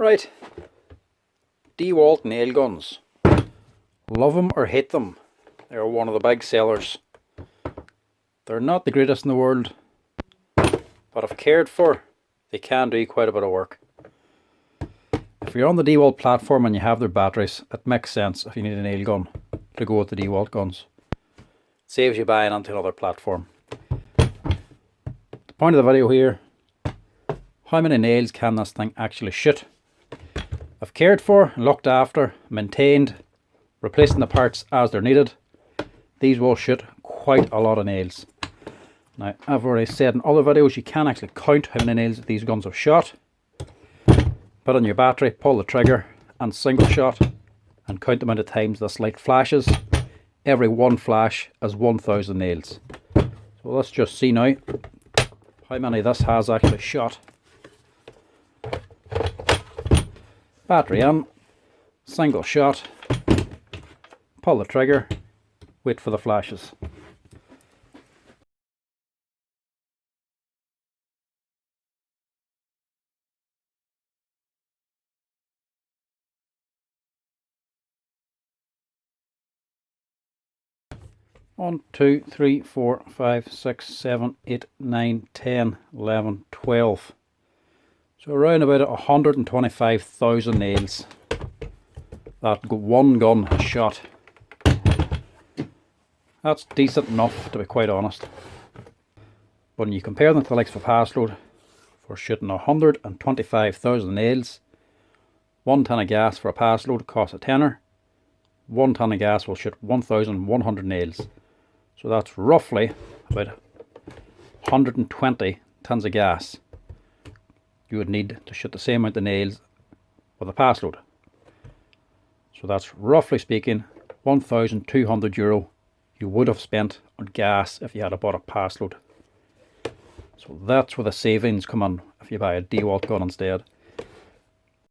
Right, Dewalt nail guns. Love them or hate them, they're one of the big sellers. They're not the greatest in the world, but if cared for, they can do quite a bit of work. If you're on the Dewalt platform and you have their batteries, it makes sense if you need a nail gun to go with the Dewalt guns. It saves you buying onto another platform. The point of the video here, how many nails can this thing actually shoot? If cared for, looked after, maintained, replacing the parts as they're needed, these will shoot quite a lot of nails. Now, I've already said in other videos you can actually count how many nails these guns have shot. Put on your battery, pull the trigger and single shot and count the amount of times this light flashes. Every one flash is 1000 nails. So let's just see now how many this has actually shot. Battery in, single shot, pull the trigger, wait for the flashes. One, 2, 3, 4, 5, 6, 7, 8, 9, 10, 11, 12. So around about 125,000 nails that one gun has shot. That's decent enough, to be quite honest. But when you compare them to the likes of a paslode for shooting 125,000 nails, 1 ton of gas for a paslode costs a tenner. 1 ton of gas will shoot 1,100 nails. So that's roughly about 120 tons of gas you would need to shoot the same amount of nails with a paslode. So that's roughly speaking €1,200 you would have spent on gas if you had bought a paslode. So that's where the savings come in if you buy a Dewalt gun instead.